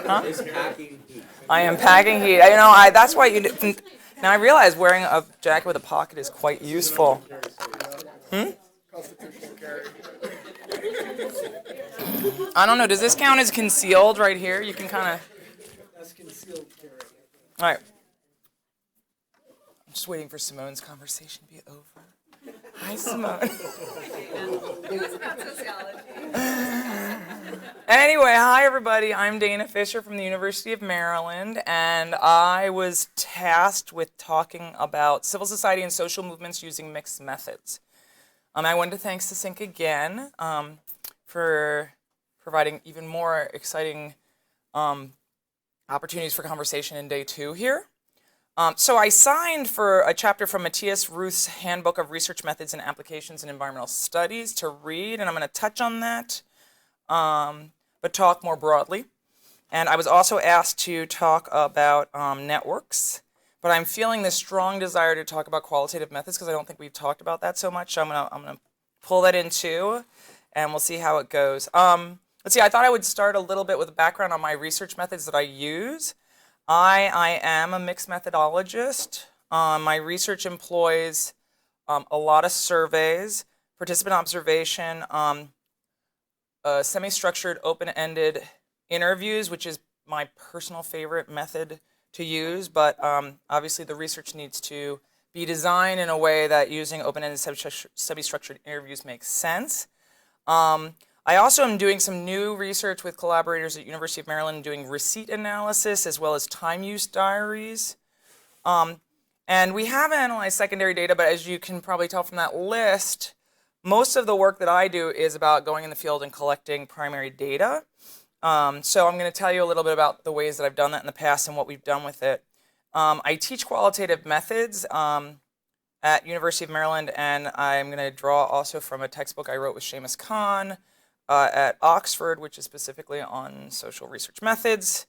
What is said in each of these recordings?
Huh? I am packing heat. That's why now I realize wearing a jacket with a pocket is quite useful. I don't know. Does this count as concealed right here? You can kind of. That's concealed carry. All right. I'm just waiting for Simone's conversation to be over. Hi, Simone. Anyway, hi everybody. I'm Dana Fisher from the University of Maryland, and I was tasked with talking about civil society and social movements using mixed methods. I wanted to thank Civic again for providing even more exciting opportunities for conversation in day 2 here. So I signed for a chapter from Matthias Ruth's Handbook of Research Methods and Applications in Environmental Studies to read, and I'm going to touch on that, but talk more broadly. And I was also asked to talk about networks, but I'm feeling this strong desire to talk about qualitative methods because I don't think we've talked about that so much. So I'm gonna pull that in too, and we'll see how it goes. Let's see, I thought I would start a little bit with a background on my research methods that I use. I am a mixed methodologist. My research employs a lot of surveys, participant observation, semi-structured, open-ended interviews, which is my personal favorite method to use, but obviously the research needs to be designed in a way that using open-ended semi-structured interviews makes sense. I also am doing some new research with collaborators at University of Maryland doing receipt analysis as well as time use diaries. And we have analyzed secondary data, but as you can probably tell from that list, most of the work that I do is about going in the field and collecting primary data. So I'm going to tell you a little bit about the ways that I've done that in the past and what we've done with it. I teach qualitative methods at University of Maryland, and I'm going to draw also from a textbook I wrote with Seamus Khan at Oxford, which is specifically on social research methods.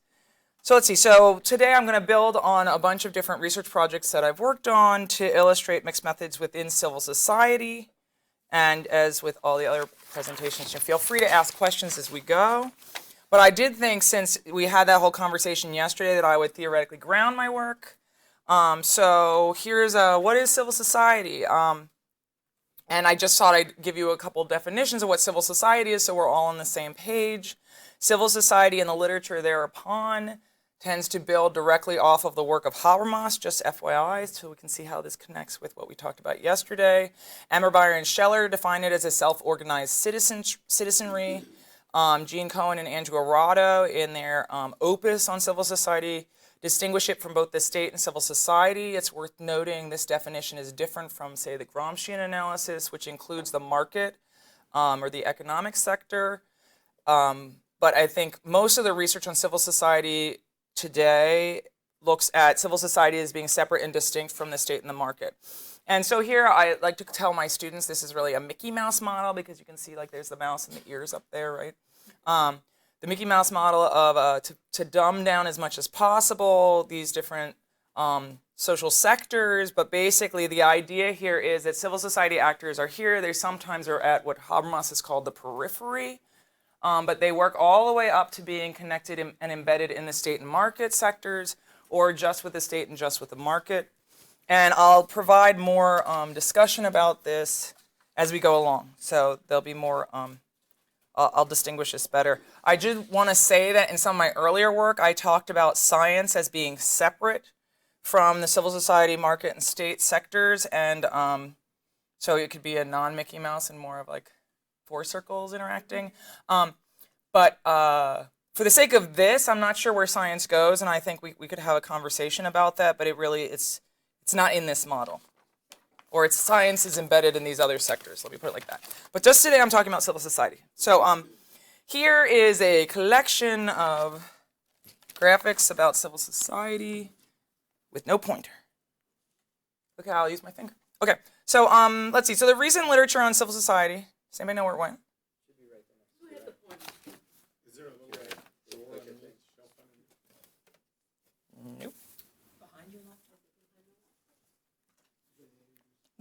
So let's see. So today I'm going to build on a bunch of different research projects that I've worked on to illustrate mixed methods within civil society. And as with all the other presentations, feel free to ask questions as we go. But I did think, since we had that whole conversation yesterday, that I would theoretically ground my work. So here's what is civil society? And I just thought I'd give you a couple definitions of what civil society is so we're all on the same page. Civil society and the literature thereupon tends to build directly off of the work of Habermas, just FYI, so we can see how this connects with what we talked about yesterday. Ammerbeyer and Scheller define it as a self-organized citizenry. Gene Cohen and Andrew Arado, in their opus on civil society, distinguish it from both the state and civil society. It's worth noting this definition is different from, say, the Gramscian analysis, which includes the market or the economic sector. But I think most of the research on civil society today looks at civil society as being separate and distinct from the state and the market. And so here I like to tell my students this is really a Mickey Mouse model, because you can see like there's the mouse and the ears up there, right? The Mickey Mouse model of to dumb down as much as possible these different social sectors, but basically the idea here is that civil society actors are here. They sometimes are at what Habermas has called the periphery, but they work all the way up to being connected and embedded in the state and market sectors, or just with the state and just with the market. And I'll provide more discussion about this as we go along. So there'll be more, I'll distinguish this better. I just want to say that in some of my earlier work, I talked about science as being separate from the civil society, market, and state sectors. And so it could be a non-Mickey Mouse and more of like 4 circles interacting. But for the sake of this, I'm not sure where science goes, and I think we could have a conversation about that, but it's not in this model. Or its science is embedded in these other sectors. Let me put it like that. But just today I'm talking about civil society. So here is a collection of graphics about civil society with no pointer. Okay, I'll use my finger. Okay, so let's see. So the recent literature on civil society, does anybody know where it went? Nope.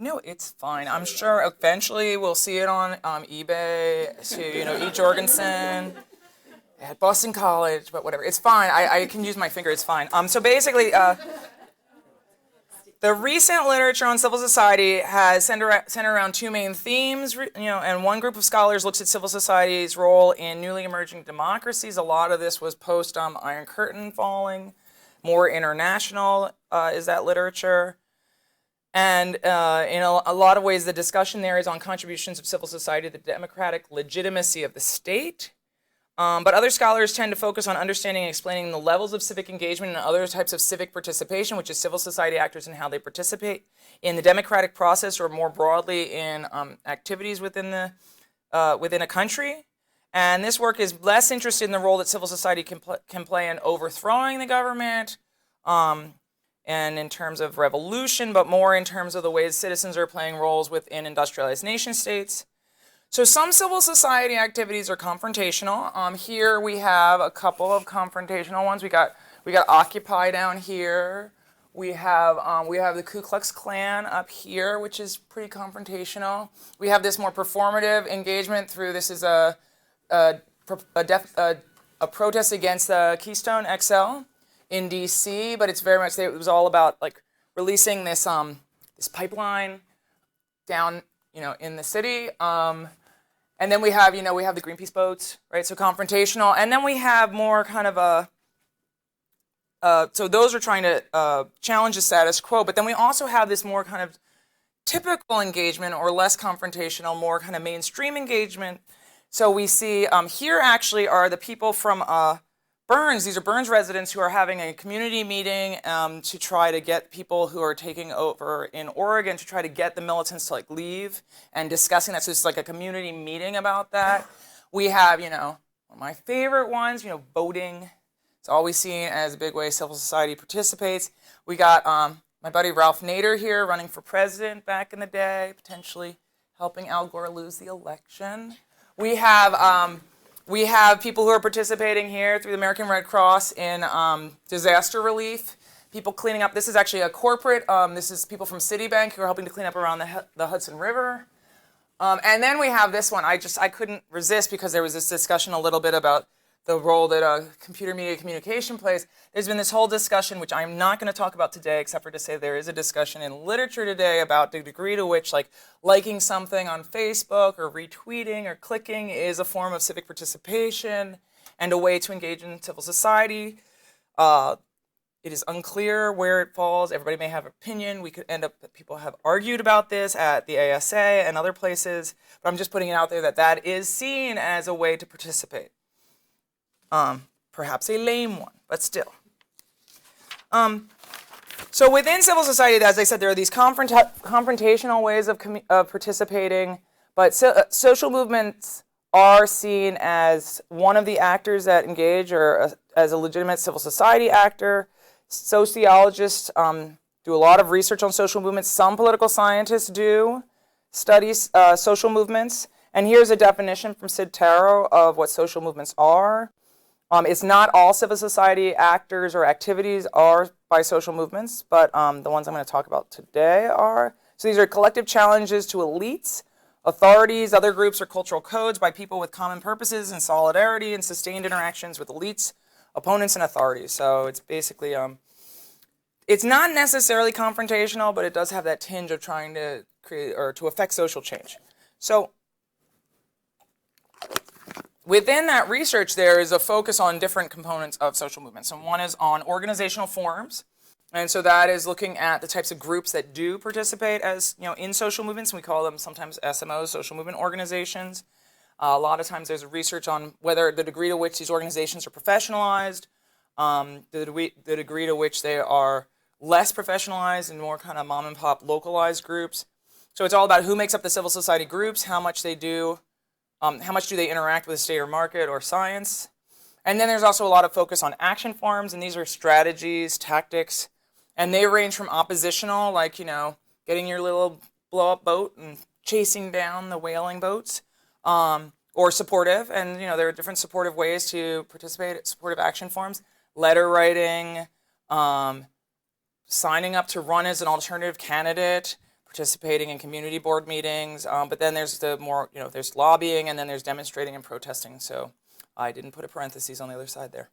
No, it's fine. I'm sure eventually we'll see it on eBay to, E. Jorgensen. at Boston College, but whatever. It's fine. I can use my finger. It's fine. So basically, the recent literature on civil society has centered around two main themes, and one group of scholars looks at civil society's role in newly emerging democracies. A lot of this was post Iron Curtain falling. More international is that literature. And in a lot of ways, the discussion there is on contributions of civil society to the democratic legitimacy of the state. But other scholars tend to focus on understanding and explaining the levels of civic engagement and other types of civic participation, which is civil society actors and how they participate in the democratic process, or more broadly in activities within a country. And this work is less interested in the role that civil society can play in overthrowing the government and in terms of revolution, but more in terms of the ways citizens are playing roles within industrialized nation states. So some civil society activities are confrontational. Here we have a couple of confrontational ones. We got Occupy down here. We have the Ku Klux Klan up here, which is pretty confrontational. We have this more performative engagement through, this is a protest against the Keystone XL in D.C., but it's very much, it was all about like releasing this this pipeline down in the city. And then we have the Greenpeace boats, right? So confrontational, and then we have more kind of so those are trying to challenge the status quo, but then we also have this more kind of typical engagement, or less confrontational, more kind of mainstream engagement. So we see here actually are the people from Burns. These are Burns residents who are having a community meeting to try to get people who are taking over in Oregon to try to get the militants to leave, and discussing that. So it's like a community meeting about that. We have, one of my favorite ones, voting. It's always seen as a big way civil society participates. We got my buddy Ralph Nader here running for president back in the day, potentially helping Al Gore lose the election. We have people who are participating here through the American Red Cross in disaster relief, people cleaning up. This is actually a corporate, this is people from Citibank who are helping to clean up around the Hudson River. And then we have this one. I couldn't resist, because there was this discussion a little bit about the role that computer media communication plays. There's been this whole discussion, which I'm not going to talk about today, except for to say there is a discussion in literature today about the degree to which liking something on Facebook or retweeting or clicking is a form of civic participation and a way to engage in civil society. It is unclear where it falls. Everybody may have an opinion. We could end up, people have argued about this at the ASA and other places, but I'm just putting it out there that is seen as a way to participate. Perhaps a lame one, but still. So within civil society, as I said, there are these confrontational ways of participating, but social movements are seen as one of the actors that engage, or as a legitimate civil society actor. Sociologists do a lot of research on social movements. Some political scientists do studies social movements. And here's a definition from Sid Taro of what social movements are. It's not all civil society actors or activities are by social movements, but the ones I'm going to talk about today are. So these are collective challenges to elites, authorities, other groups, or cultural codes by people with common purposes and solidarity and sustained interactions with elites, opponents, and authorities. So it's basically, it's not necessarily confrontational, but it does have that tinge of trying to create or to affect social change. So within that research, there is a focus on different components of social movements. And one is on organizational forms. And so that is looking at the types of groups that do participate as, in social movements. We call them sometimes SMOs, social movement organizations. A lot of times there's research on whether the degree to which these organizations are professionalized, the degree to which they are less professionalized and more kind of mom and pop localized groups. So it's all about who makes up the civil society groups, how much they do. How much do they interact with the state or market or science? And then there's also a lot of focus on action forms, and these are strategies, tactics, and they range from oppositional, like, getting your little blow-up boat and chasing down the whaling boats, or supportive, and, there are different supportive ways to participate at supportive action forms, letter writing, signing up to run as an alternative candidate, participating in community board meetings, but then there's the more, there's lobbying, and then there's demonstrating and protesting. So I didn't put a parentheses on the other side there.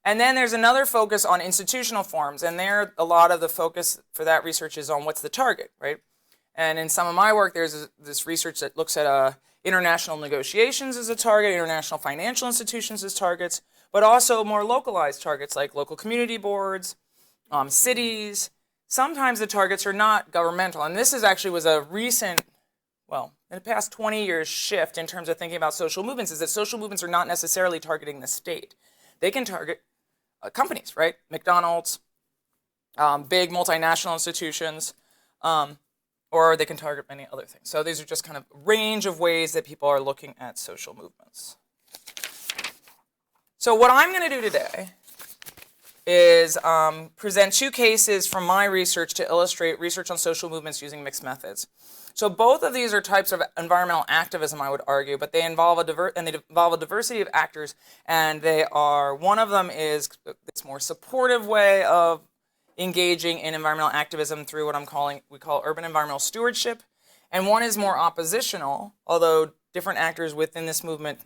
And then there's another focus on institutional forms, and there a lot of the focus for that research is on what's the target, right? And in some of my work, there's this research that looks at international negotiations as a target, international financial institutions as targets, but also more localized targets like local community boards, cities. Sometimes the targets are not governmental, and this was a recent, well, in the past 20 years shift in terms of thinking about social movements, is that social movements are not necessarily targeting the state. They can target companies, right? McDonald's, big multinational institutions, or they can target many other things. So these are just kind of a range of ways that people are looking at social movements. So what I'm going to do today is present two cases from my research to illustrate research on social movements using mixed methods. So both of these are types of environmental activism, I would argue, but they involve a diversity of actors, and one of them is this more supportive way of engaging in environmental activism through what we call urban environmental stewardship, and one is more oppositional, although different actors within this movement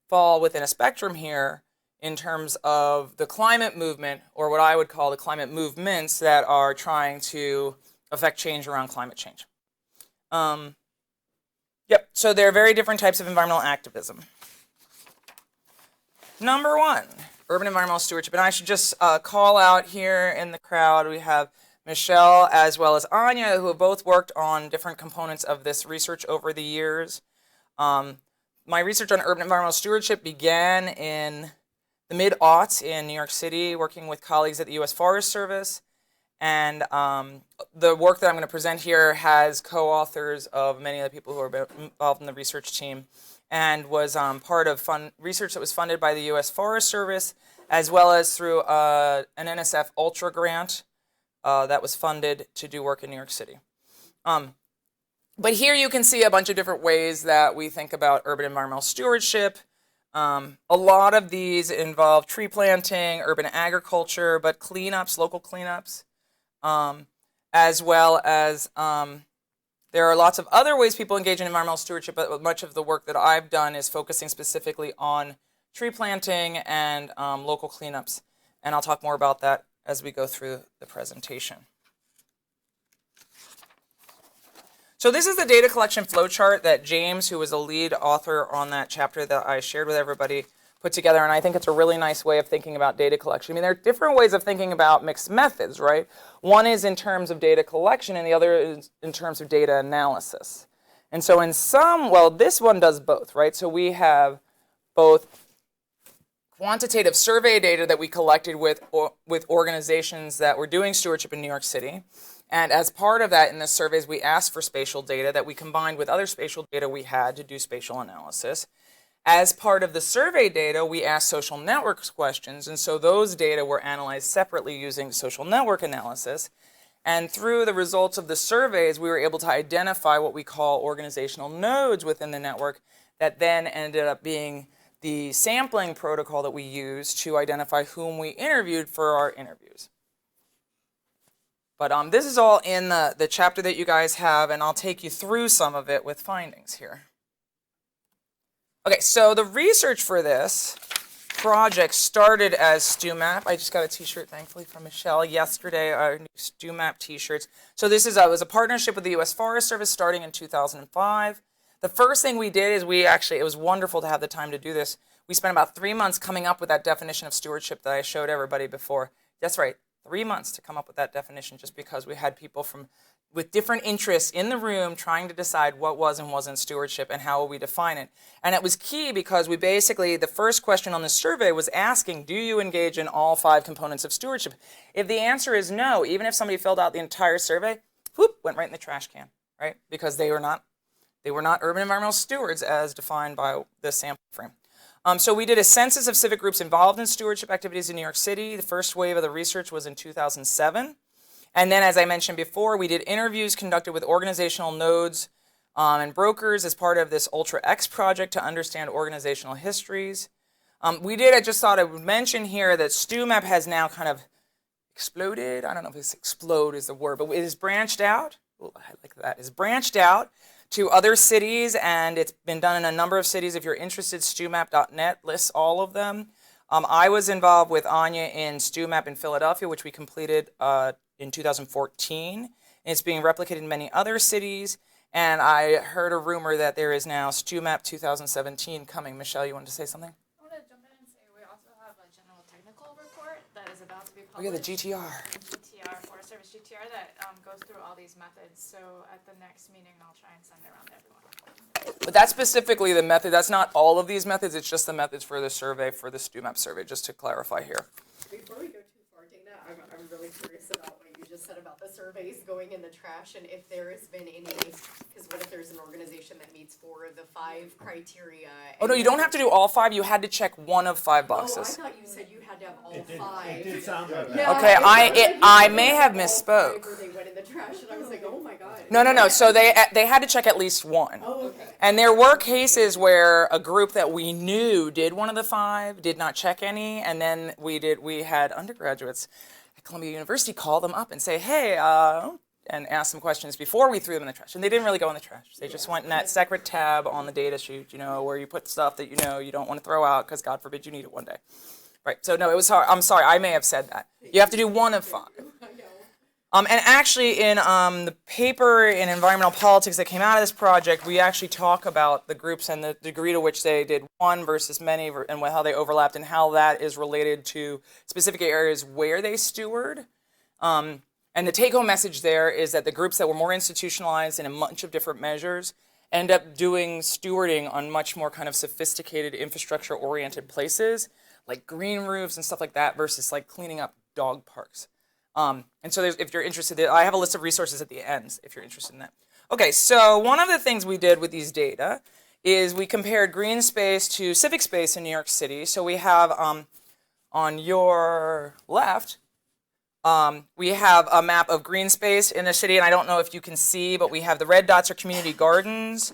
fall within a spectrum here in terms of the climate movement, or what I would call the climate movements that are trying to affect change around climate change. So there are very different types of environmental activism. Number one, urban environmental stewardship. And I should just call out here in the crowd, we have Michelle as well as Anya, who have both worked on different components of this research over the years. My research on urban environmental stewardship began in the mid-aughts in New York City, working with colleagues at the U.S. Forest Service. And the work that I'm going to present here has co-authors of many of the people who are involved in the research team, and was part of research that was funded by the U.S. Forest Service, as well as through an NSF Ultra grant that was funded to do work in New York City. But here you can see a bunch of different ways that we think about urban environmental stewardship. A lot of these involve tree planting, urban agriculture, but cleanups, local cleanups. As well as there are lots of other ways people engage in environmental stewardship, but much of the work that I've done is focusing specifically on tree planting and local cleanups. And I'll talk more about that as we go through the presentation. So this is the data collection flowchart that James, who was a lead author on that chapter that I shared with everybody, put together, and I think it's a really nice way of thinking about data collection. I mean, there are different ways of thinking about mixed methods, right? One is in terms of data collection, and the other is in terms of data analysis. And so this one does both, right? So we have both quantitative survey data that we collected with organizations that were doing stewardship in New York City. And as part of that, in the surveys, we asked for spatial data that we combined with other spatial data we had to do spatial analysis. As part of the survey data, we asked social networks questions, and so those data were analyzed separately using social network analysis. And through the results of the surveys, we were able to identify what we call organizational nodes within the network that then ended up being the sampling protocol that we used to identify whom we interviewed for our interviews. But this is all in the chapter that you guys have, and I'll take you through some of it with findings here. Okay, so the research for this project started as StuMap. I just got a t-shirt, thankfully, from Michelle yesterday, our new StuMap t-shirts. So this was a partnership with the U.S. Forest Service starting in 2005. The first thing we did is it was wonderful to have the time to do this. We spent about 3 months coming up with that definition of stewardship that I showed everybody before. That's right, 3 months to come up with that definition, just because we had people with different interests in the room trying to decide what was and wasn't stewardship and how will we define it. And it was key because the first question on the survey was asking, do you engage in all 5 components of stewardship? If the answer is no, even if somebody filled out the entire survey, went right in the trash can, right? Because they were not urban environmental stewards as defined by the sample frame. So we did a census of civic groups involved in stewardship activities in New York City. The first wave of the research was in 2007. And then, as I mentioned before, we did interviews conducted with organizational nodes and brokers as part of this Ultra X project to understand organizational histories. I just thought I would mention here that StuMap has now kind of exploded. I don't know if explode is the word, but it is branched out. Ooh, I like that. It's branched out to other cities, and it's been done in a number of cities. If you're interested, StuMap.net lists all of them. I was involved with Anya in StuMap in Philadelphia, which we completed in 2014. And it's being replicated in many other cities. And I heard a rumor that there is now StuMap 2017 coming. Michelle, you wanted to say something? I want to jump in and say we also have a general technical report that is about to be Oh yeah, the published. GTR. GTR, Forest Service GTR, that goes through all these methods. So at the next meeting, I'll try and send it around to everyone. But that's specifically the method. That's not all of these methods. It's just the methods for the survey, for the StuMap survey, just to clarify here. Before we go too far, Dana, I'm really curious about what you just said about the surveys going in the trash, and if there has been any, because what if there's an organization that meets for the 5 criteria? Oh no, you don't have to do all 5. You had to check one of 5 Oh, I boxes. thought you said you had to have all 5. It did sound like that. Yeah, Okay, it I sounded may like have all 5 misspoke. where they went in the trash, and I was like, oh my god. No. So they had to check at least one. Oh, okay. And there were cases where a group that we knew did one of the 5, did not check any, and then we had undergraduates at Columbia University call them up and say, hey, and ask them questions before we threw them in the trash. And they didn't really go in the trash. They just went in that separate tab on the data sheet, where you put stuff that you don't want to throw out because God forbid you need it one day. Right, so no, it was hard. I'm sorry, I may have said that. You have to do one of 5. And actually, in the paper in environmental politics that came out of this project, we actually talk about the groups and the degree to which they did one versus many, and how they overlapped, and how that is related to specific areas where they steward. And the take-home message there is that the groups that were more institutionalized in a bunch of different measures end up doing stewarding on much more kind of sophisticated infrastructure-oriented places, like green roofs and stuff like that, versus like cleaning up dog parks. And so if you're interested, I have a list of resources at the end if you're interested in that. Okay, so one of the things we did with these data is we compared green space to civic space in New York City. So we have on your left, we have a map of green space in the city, and I don't know if you can see, but we have the red dots are community gardens.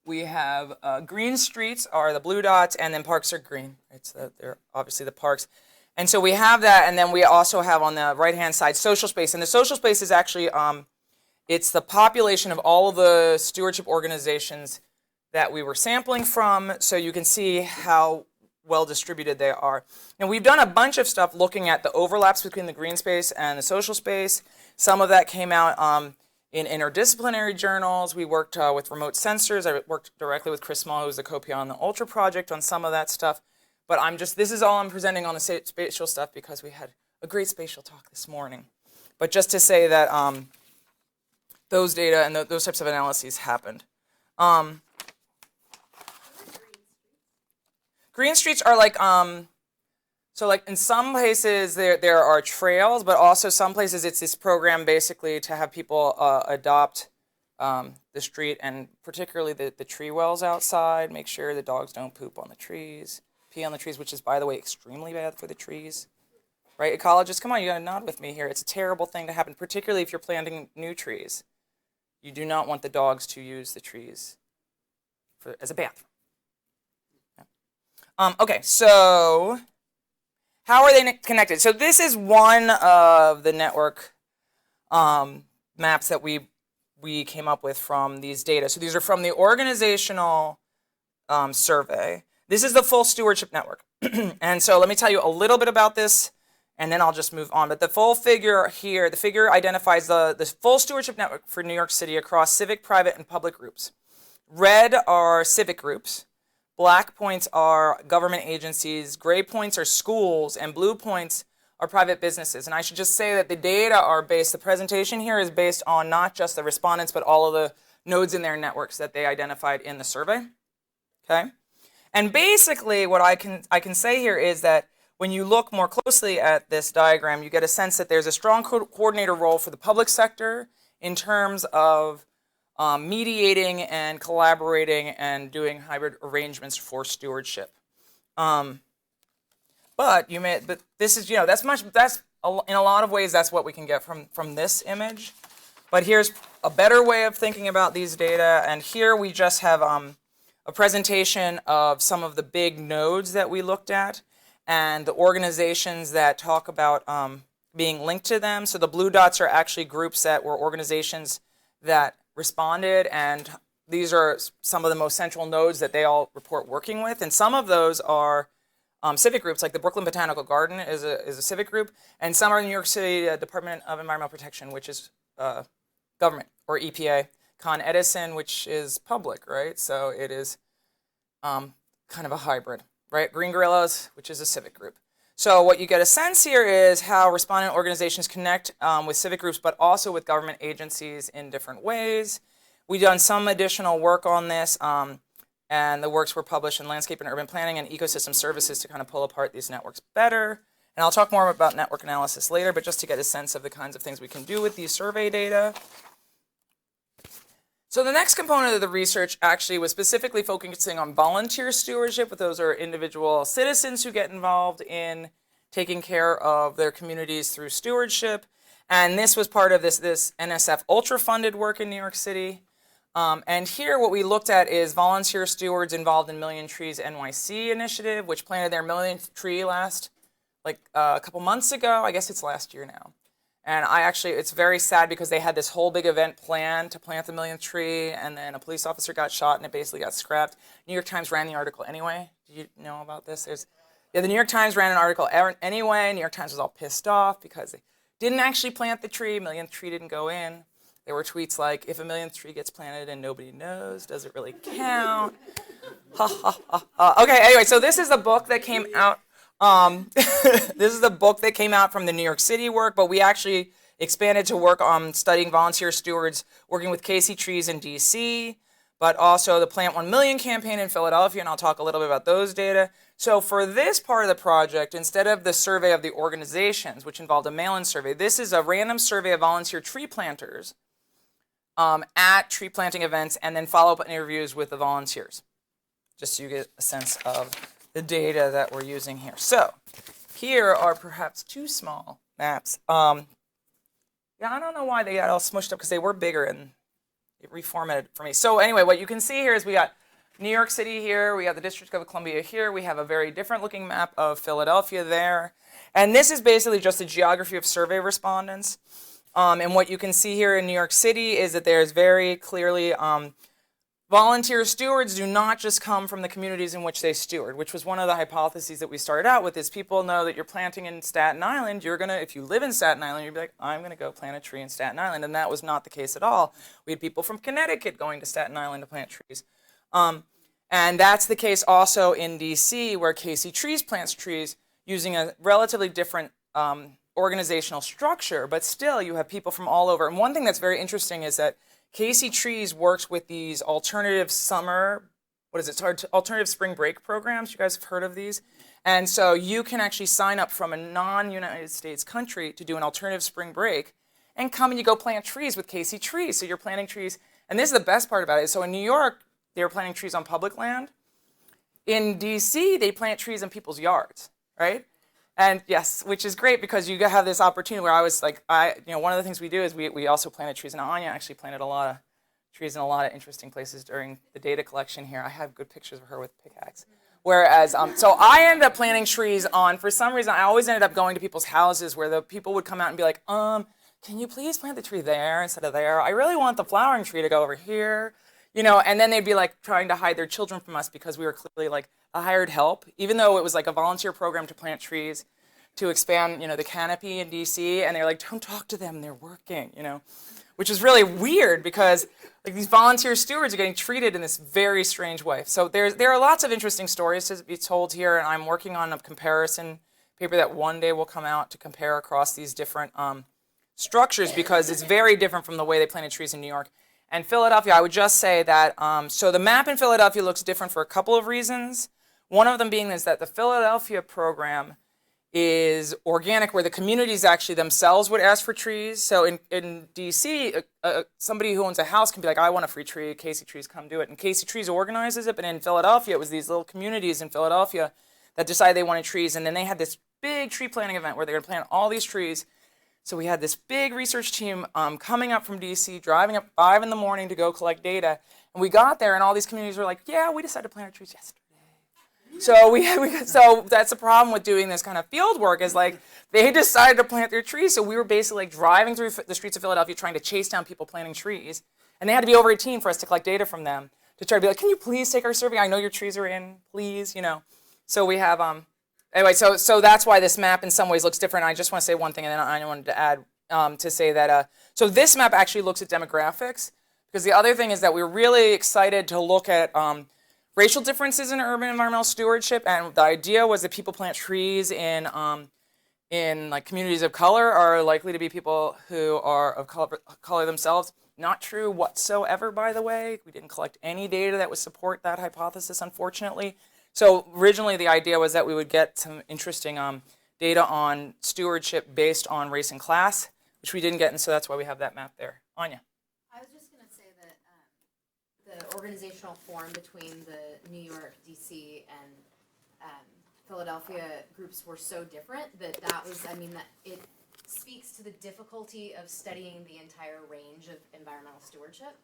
We have green streets are the blue dots, and then parks are green. They're obviously the parks. And so we have that, and then we also have on the right-hand side social space. And the social space is actually, it's the population of all of the stewardship organizations that we were sampling from, so you can see how well distributed they are. And we've done a bunch of stuff looking at the overlaps between the green space and the social space. Some of that came out in interdisciplinary journals. We worked with remote sensors. I worked directly with Chris Small, who's the co-PI on the Ultra project, on some of that stuff. But this is all I'm presenting on the spatial stuff because we had a great spatial talk this morning. But just to say that those data and those types of analyses happened. Green streets are like, so like in some places there are trails, but also some places it's this program basically to have people adopt the street, and particularly the tree wells outside, make sure the dogs don't poop on the trees. Pee on the trees, which is, by the way, extremely bad for the trees. Right, ecologists, come on, you gotta nod with me here. It's a terrible thing to happen, particularly if you're planting new trees. You do not want the dogs to use the trees as a bathroom. Yeah. Okay, so how are they connected? So this is one of the network maps that we came up with from these data. So these are from the organizational survey. This is the full stewardship network. And so let me tell you a little bit about this, and then I'll just move on. But the full figure here, the figure identifies the full stewardship network for New York City across civic, private, and public groups. Red are civic groups. Black points are government agencies. Gray points are schools. And blue points are private businesses. And I should just say that the data are the presentation here is based on not just the respondents, but all of the nodes in their networks that they identified in the survey. Okay? And basically what I can say here is that when you look more closely at this diagram, you get a sense that there's a strong coordinator role for the public sector in terms of mediating and collaborating and doing hybrid arrangements for stewardship. But this is, that's in a lot of ways that's what we can get from this image. But here's a better way of thinking about these data, and here we just have a presentation of some of the big nodes that we looked at and the organizations that talk about being linked to them. So the blue dots are actually groups that were organizations that responded, and these are some of the most central nodes that they all report working with, and some of those are civic groups, like the Brooklyn Botanical Garden is a civic group, and some are New York City Department of Environmental Protection, which is government, or EPA, Con Edison, which is public, right? So it is kind of a hybrid, right? Green Guerrillas, which is a civic group. So what you get a sense here is how respondent organizations connect with civic groups, but also with government agencies in different ways. We've done some additional work on this, and the works were published in Landscape and Urban Planning and Ecosystem Services to kind of pull apart these networks better. And I'll talk more about network analysis later, but just to get a sense of the kinds of things we can do with these survey data. So the next component of the research actually was specifically focusing on volunteer stewardship, but those are individual citizens who get involved in taking care of their communities through stewardship. And this was part of this NSF Ultra-funded work in New York City. And here what we looked at is volunteer stewards involved in Million Trees NYC initiative, which planted their millionth tree a couple months ago. I guess it's last year now. And it's very sad because they had this whole big event planned to plant the millionth tree, and then a police officer got shot and it basically got scrapped. New York Times ran the article anyway. Do you know about this? The New York Times ran an article anyway. New York Times was all pissed off because they didn't actually plant the tree. Millionth tree didn't go in. There were tweets like, if a millionth tree gets planted and nobody knows, does it really count? Ha, ha, ha, ha. Okay, anyway, so this is a book that came out. This is the book that came out from the New York City work, but we actually expanded to work on studying volunteer stewards, working with Casey Trees in DC, but also the Plant 1 Million campaign in Philadelphia, and I'll talk a little bit about those data. So for this part of the project, instead of the survey of the organizations, which involved a mail-in survey, this is a random survey of volunteer tree planters at tree planting events, and then follow-up interviews with the volunteers, just so you get a sense of the data that we're using here. So here are perhaps two small maps. Yeah, I don't know why they got all smushed up because they were bigger and it reformatted for me. So anyway, what you can see here is we got New York City here, we got the District of Columbia here, we have a very different looking map of Philadelphia there. And this is basically just the geography of survey respondents. And what you can see here in New York City is that there's very clearly volunteer stewards do not just come from the communities in which they steward, which was one of the hypotheses that we started out with, is people know that you're planting in Staten Island, you're gonna, if you live in Staten Island, you'd be like, I'm gonna go plant a tree in Staten Island, and that was not the case at all. We had people from Connecticut going to Staten Island to plant trees. And that's the case also in DC, where Casey Trees plants trees using a relatively different organizational structure, but still you have people from all over. And one thing that's very interesting is that Casey Trees works with these alternative alternative spring break programs. You guys have heard of these? And so you can actually sign up from a non-United States country to do an alternative spring break and come and you go plant trees with Casey Trees. So you're planting trees. And this is the best part about it. So in New York, they were planting trees on public land. In DC, they plant trees in people's yards, right? And yes, which is great because you have this opportunity where I was like, one of the things we do is we also planted trees, and Anya actually planted a lot of trees in a lot of interesting places during the data collection here. I have good pictures of her with pickaxe. Whereas, so I ended up planting trees for some reason, I always ended up going to people's houses where the people would come out and be like, can you please plant the tree there instead of there? I really want the flowering tree to go over here. And then they'd be like trying to hide their children from us because we were clearly like a hired help, even though it was like a volunteer program to plant trees, to expand, the canopy in DC, and they're like, don't talk to them, they're working, which is really weird because like these volunteer stewards are getting treated in this very strange way. So there are lots of interesting stories to be told here, and I'm working on a comparison paper that one day will come out to compare across these different structures because it's very different from the way they planted trees in New York. And Philadelphia, I would just say that, so the map in Philadelphia looks different for a couple of reasons. One of them being is that the Philadelphia program is organic, where the communities actually themselves would ask for trees. So in DC, somebody who owns a house can be like, I want a free tree, Casey Trees, come do it. And Casey Trees organizes it, but in Philadelphia, it was these little communities in Philadelphia that decided they wanted trees, and then they had this big tree planting event where they were going to plant all these trees. So we had this big research team coming up from DC, driving up 5 in the morning to go collect data. And we got there, and all these communities were like, yeah, we decided to plant our trees yesterday. So so that's the problem with doing this kind of field work, is like they decided to plant their trees. So we were basically like driving through the streets of Philadelphia trying to chase down people planting trees. And they had to be over 18 for us to collect data from them to try to be like, can you please take our survey? I know your trees are in, please, you know. So we have, anyway, so that's why this map in some ways looks different. I just want to say one thing, and then I wanted to add to say that, so this map actually looks at demographics, because the other thing is that we're really excited to look at racial differences in urban environmental stewardship, and the idea was that people plant trees in like communities of color are likely to be people who are of color themselves. Not true whatsoever, by the way. We didn't collect any data that would support that hypothesis, unfortunately. So originally the idea was that we would get some interesting data on stewardship based on race and class, which we didn't get, and so that's why we have that map there. Anya. I was just going to say that the organizational form between the New York, DC, and Philadelphia groups were so different that that it speaks to the difficulty of studying the entire range of environmental stewardship,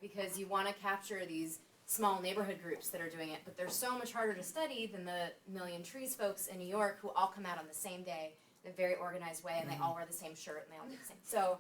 because you want to capture these small neighborhood groups that are doing it, but they're so much harder to study than the Million Trees folks in New York who all come out on the same day in a very organized way, and they all wear the same shirt and they all do the same. So,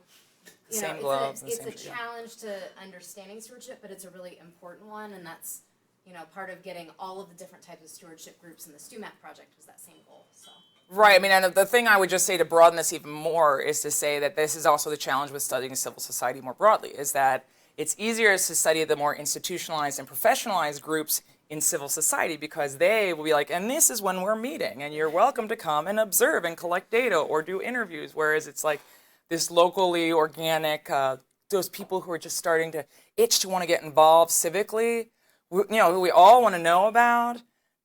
you know, Same gloves, it's the a same challenge to understanding stewardship, but it's a really important one, and that's, you know, part of getting all of the different types of stewardship groups in the StuMap project was that same goal. So. Right, I mean, and the thing I would just say to broaden this even more is to say that this is also the challenge with studying civil society more broadly, is that it's easier to study the more institutionalized and professionalized groups in civil society, because they will be like, and this is when we're meeting, and you're welcome to come and observe and collect data or do interviews, whereas it's like this locally organic, those people who are just starting to itch to want to get involved civically, you know, who we all want to know about.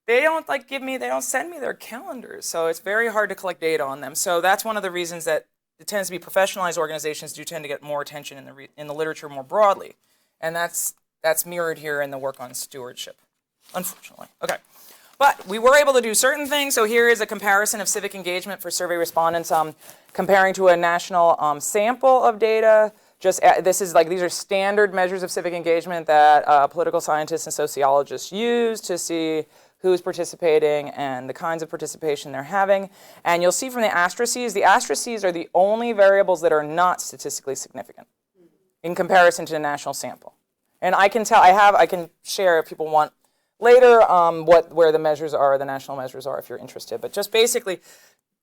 They don't they don't send me their calendars, so it's very hard to collect data on them. So that's one of the reasons that it tends to be professionalized organizations do tend to get more attention in the literature more broadly, and that's mirrored here in the work on stewardship, unfortunately. Okay, but we were able to do certain things. So here is a comparison of civic engagement for survey respondents, comparing to a national sample of data. These are standard measures of civic engagement that political scientists and sociologists use to see who's participating and the kinds of participation they're having. And you'll see from the asterisks are the only variables that are not statistically significant in comparison to the national sample. And I can share if people want later where the measures are, the national measures are, if you're interested. But just basically,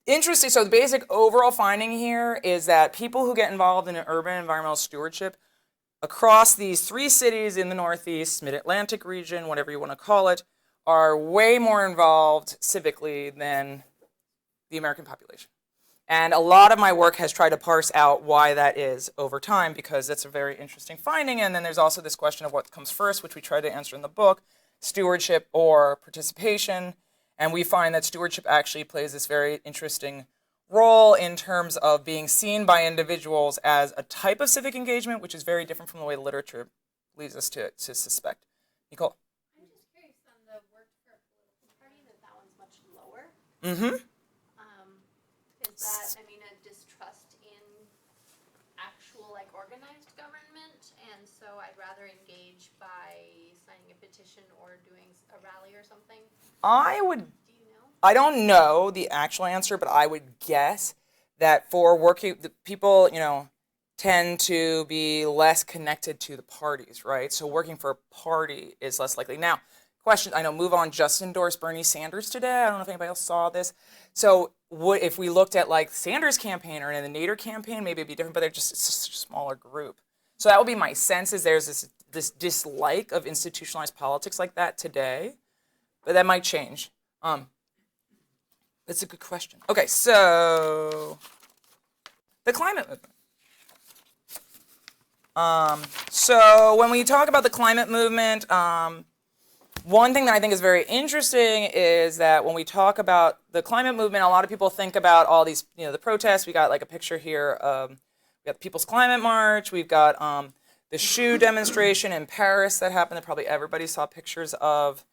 interesting, so the basic overall finding here is that people who get involved in an urban environmental stewardship across these 3 cities in the Northeast, Mid-Atlantic region, whatever you want to call it, are way more involved civically than the American population. And a lot of my work has tried to parse out why that is over time, because that's a very interesting finding. And then there's also this question of what comes first, which we try to answer in the book, stewardship or participation. And we find that stewardship actually plays this very interesting role in terms of being seen by individuals as a type of civic engagement, which is very different from the way the literature leads us to suspect. Nicole? Mm-hmm. Is that, a distrust in actual, organized government, and so I'd rather engage by signing a petition or doing a rally or something? Do you know? I don't know the actual answer, but I would guess that for working, people, tend to be less connected to the parties, right? So working for a party is less likely. Now, question, I know Move On just endorsed Bernie Sanders today. I don't know if anybody else saw this. So if we looked at Sanders' campaign or the Nader campaign, maybe it'd be different, but they're just a smaller group. So that would be my sense, is there's this dislike of institutionalized politics like that today, but that might change. That's a good question. Okay, so the climate movement. So when we talk about the climate movement, one thing that I think is very interesting is that when we talk about the climate movement, a lot of people think about all these, the protests. We got a picture here of, we got the People's Climate March. We've got the shoe demonstration in Paris that happened that probably everybody saw pictures of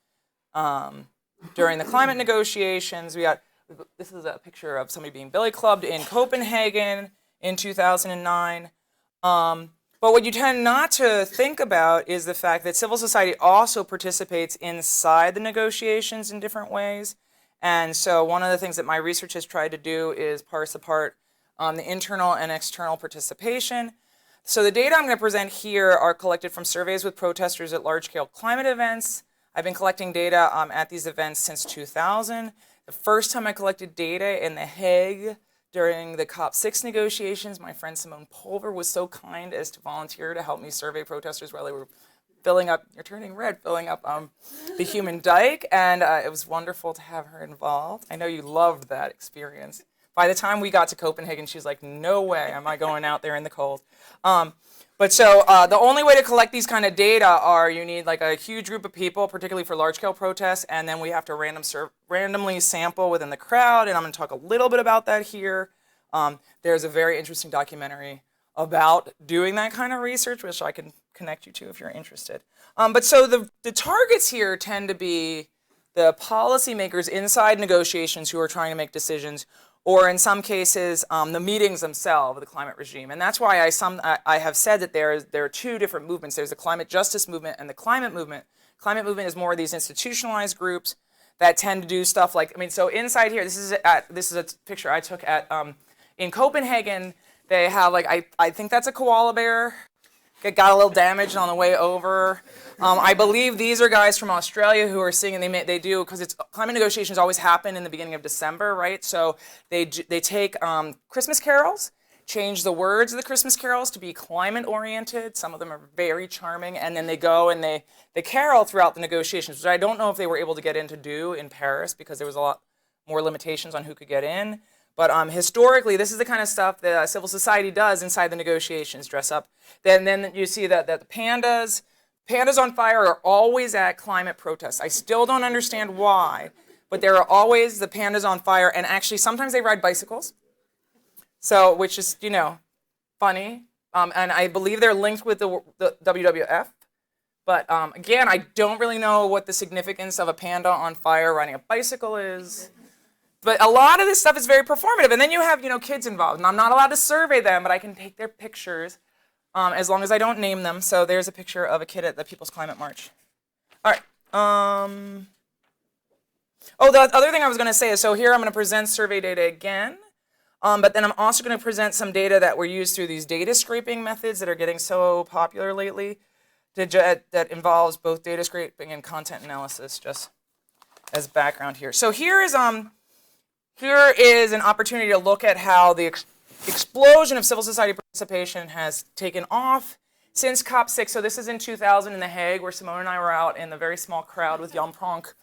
during the climate negotiations. This is a picture of somebody being billy clubbed in Copenhagen in 2009. But what you tend not to think about is the fact that civil society also participates inside the negotiations in different ways. And so one of the things that my research has tried to do is parse apart the internal and external participation. So the data I'm going to present here are collected from surveys with protesters at large-scale climate events. I've been collecting data at these events since 2000. The first time I collected data in The Hague during the COP6 negotiations, my friend Simone Pulver was so kind as to volunteer to help me survey protesters while they were filling up, you're turning red, filling up the human dike, and it was wonderful to have her involved. I know you loved that experience. By the time we got to Copenhagen, she was like, no way am I going out there in the cold. But so the only way to collect these kind of data are you need like a huge group of people, particularly for large-scale protests, and then we have to randomly sample within the crowd, and I'm going to talk a little bit about that here. There's a very interesting documentary about doing that kind of research, which I can connect you to if you're interested. But so the targets here tend to be the policymakers inside negotiations who are trying to make decisions, or in some cases, the meetings themselves, the climate regime. And that's why I have said that there are two different movements. There's the climate justice movement and the climate movement. Climate movement is more of these institutionalized groups that tend to do stuff like, I mean, so inside here, this is a picture I took at, in Copenhagen. They have like, I think that's a koala bear. It got a little damaged on the way over. I believe these are guys from Australia who are seeing, and they do, because it's climate negotiations always happen in the beginning of December, right? So they take Christmas carols, change the words of the Christmas carols to be climate oriented. Some of them are very charming, and then they go and they carol throughout the negotiations, which I don't know if they were able to get in to do in Paris because there was a lot more limitations on who could get in. But historically, this is the kind of stuff that civil society does inside the negotiations, dress up. Then you see that the pandas on Fire are always at climate protests. I still don't understand why, but there are always the pandas on fire, and actually sometimes they ride bicycles, so which is, you know, funny. And I believe they're linked with the WWF. But again, I don't really know what the significance of a panda on fire riding a bicycle is. But a lot of this stuff is very performative. And then you have, you know, kids involved. And I'm not allowed to survey them, but I can take their pictures as long as I don't name them. So there's a picture of a kid at the People's Climate March. All right. Oh, the other thing I was going to say is, so here I'm going to present survey data again. But then I'm also going to present some data that were used through these data scraping methods that are getting so popular lately that involves both data scraping and content analysis, just as background here. So here is an opportunity to look at how the explosion of civil society participation has taken off since COP6. So this is in 2000 in The Hague, where Simone and I were out in the very small crowd with Jan Pronk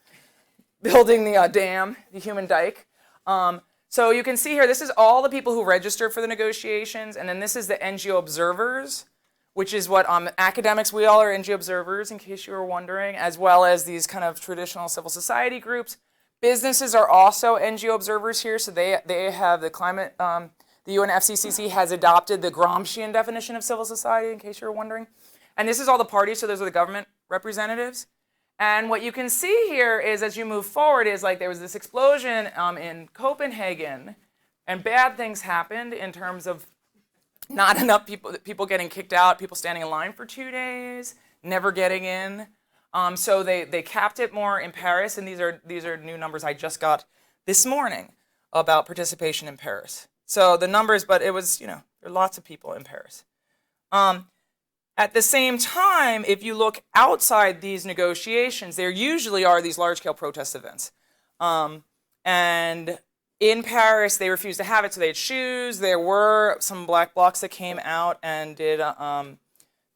building the dam, the human dike. So you can see here, this is all the people who registered for the negotiations, and then this is the NGO observers, which is what academics, we all are NGO observers, in case you were wondering, as well as these kind of traditional civil society groups. Businesses are also NGO observers here, so they have the climate, the UNFCCC has adopted the Gramscian definition of civil society, in case you were wondering. And this is all the parties, so those are the government representatives. And what you can see here is, as you move forward, is like there was this explosion in Copenhagen, and bad things happened in terms of not enough people getting kicked out, people standing in line for 2 days, never getting in. So they capped it more in Paris, and these are new numbers I just got this morning about participation in Paris. So the numbers, but it was, you know, there are lots of people in Paris. At the same time, if you look outside these negotiations, there usually are these large-scale protest events. And in Paris, they refused to have it, so they had shoes. There were some black blocs that came out and did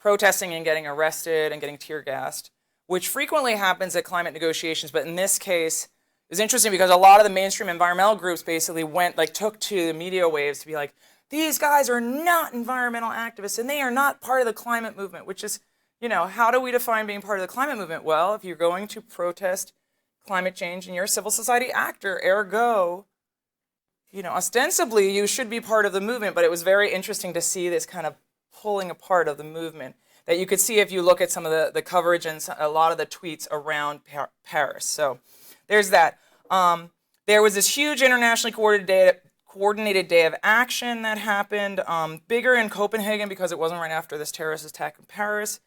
protesting and getting arrested and getting tear gassed, which frequently happens at climate negotiations. But in this case, it was interesting because a lot of the mainstream environmental groups basically took to the media waves to be like, these guys are not environmental activists and they are not part of the climate movement, which is, you know, how do we define being part of the climate movement? Well, if you're going to protest climate change and you're a civil society actor, ergo, you know, ostensibly you should be part of the movement, but it was very interesting to see this kind of pulling apart of the movement that you could see if you look at some of the coverage and a lot of the tweets around Paris. So there's that. There was this huge internationally coordinated day of action that happened, bigger in Copenhagen because it wasn't right after this terrorist attack in Paris.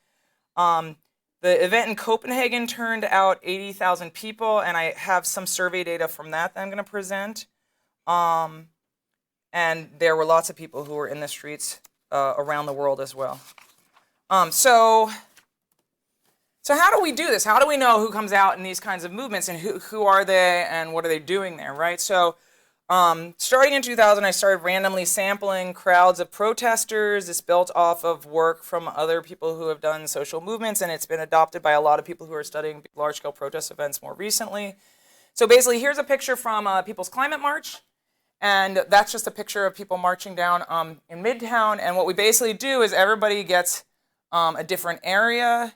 The event in Copenhagen turned out 80,000 people, and I have some survey data from that I'm going to present. And there were lots of people who were in the streets around the world as well. So how do we do this? How do we know who comes out in these kinds of movements, and who are they and what are they doing there, right? So starting in 2000, I started randomly sampling crowds of protesters. This built off of work from other people who have done social movements, and it's been adopted by a lot of people who are studying large-scale protest events more recently. So basically, here's a picture from People's Climate March, and that's just a picture of people marching down in Midtown. And what we basically do is everybody gets a different area.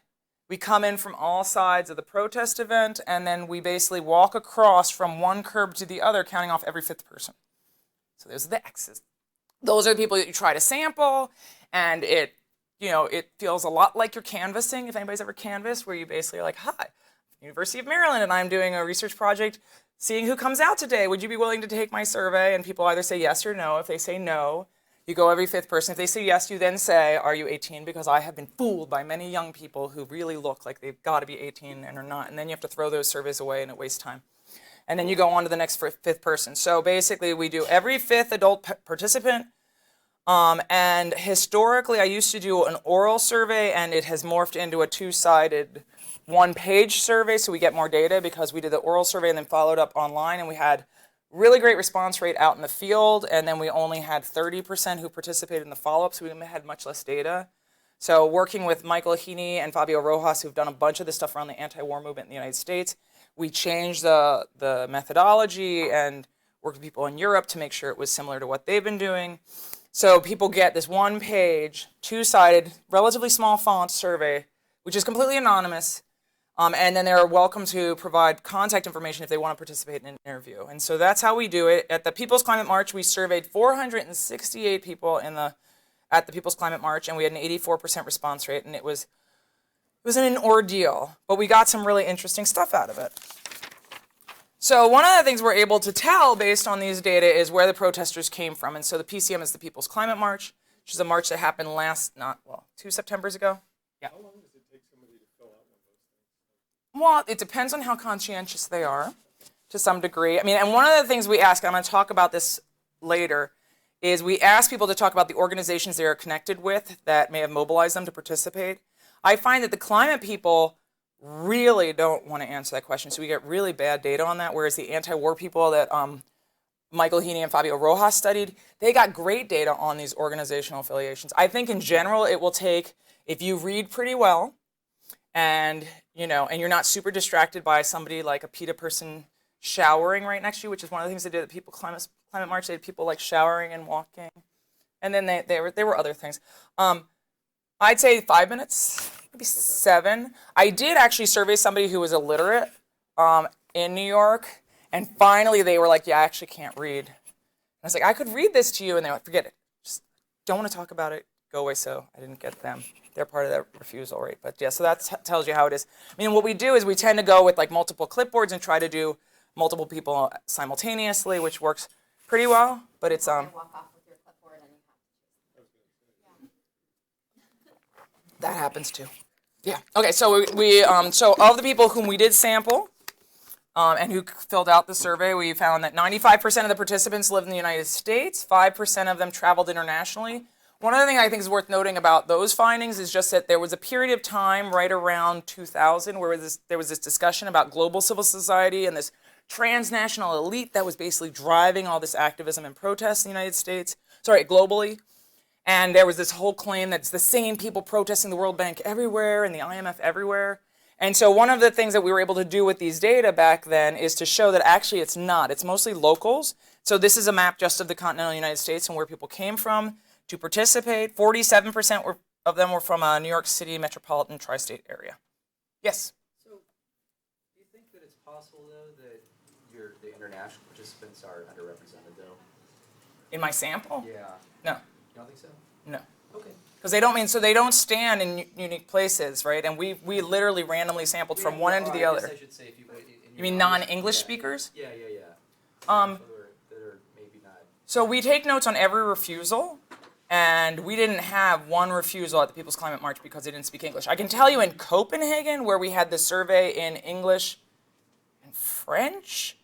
We come in from all sides of the protest event, and then we basically walk across from one curb to the other, counting off every fifth person. So those are the X's. Those are the people that you try to sample, and it feels a lot like you're canvassing, if anybody's ever canvassed, where you basically are like, hi, University of Maryland, and I'm doing a research project seeing who comes out today. Would you be willing to take my survey? And people either say yes or no. If they say no, you go every fifth person. If they say yes, you then say, are you 18? Because I have been fooled by many young people who really look like they've got to be 18 and are not. And then you have to throw those surveys away and it wastes time. And then you go on to the next fifth person. So basically we do every fifth adult participant. And historically I used to do an oral survey, and it has morphed into a two-sided one-page survey, so we get more data because we did the oral survey and then followed up online, and we had really great response rate out in the field, and then we only had 30% who participated in the follow-up, so we had much less data. So working with Michael Heaney and Fabio Rojas, who've done a bunch of this stuff around the anti-war movement in the United States, we changed the methodology and worked with people in Europe to make sure it was similar to what they've been doing. So people get this one-page, two-sided, relatively small font survey, which is completely anonymous, and then they're welcome to provide contact information if they want to participate in an interview. And so that's how we do it. At the People's Climate March, we surveyed 468 people at the People's Climate March, and we had an 84% response rate, and it was an ordeal, but we got some really interesting stuff out of it. So one of the things we're able to tell based on these data is where the protesters came from. And so the PCM is the People's Climate March, which is a march that happened 2 Septembers ago. Yeah. How long does it take somebody to fill out one of those things? Well, it depends on how conscientious they are to some degree. I mean, and one of the things we ask, and I'm going to talk about this later, is we ask people to talk about the organizations they are connected with that may have mobilized them to participate. I find that the climate people really don't want to answer that question, so we get really bad data on that, whereas the anti-war people that Michael Heaney and Fabio Rojas studied, they got great data on these organizational affiliations. I think in general it will take, if you read pretty well, and you're not super distracted by somebody like a PETA person showering right next to you, which is one of the things they did at the People Climate March. They had people like showering and walking, and then there were other things. I'd say 5 minutes, maybe 7. I did actually survey somebody who was illiterate in New York, and finally they were like, yeah, I actually can't read. And I was like, I could read this to you, and they went, forget it. Just don't want to talk about it. Go away. So I didn't get them. They're part of that refusal rate. But yeah, so that tells you how it is. I mean, what we do is we tend to go with like multiple clipboards and try to do multiple people simultaneously, which works pretty well, but it's Walk off with your clipboard and you have that happens too. Yeah. Okay. So so of the people whom we did sample and who filled out the survey, we found that 95% of the participants lived in the United States. 5% of them traveled internationally. One other thing I think is worth noting about those findings is just that there was a period of time right around 2000 where there was this discussion about global civil society and this transnational elite that was basically driving all this activism and protests in the United States, globally. And there was this whole claim that it's the same people protesting the World Bank everywhere and the IMF everywhere. And so one of the things that we were able to do with these data back then is to show that actually it's not. It's mostly locals. So this is a map just of the continental United States and where people came from to participate. 47% of them were from a New York City metropolitan tri-state area. Yes? So, do you think that it's possible, though, that the international participants are underrepresented, though? In my sample? Yeah. No. You don't think so? No. Okay. Because they don't stand in unique places, right? And we literally randomly sampled from one end to the I other. guess I should say if you You mean non-English speakers? Yeah. Um, That are maybe not. So we take notes on every refusal, and we didn't have one refusal at the People's Climate March because they didn't speak English. I can tell you in Copenhagen, where we had the survey in English and French,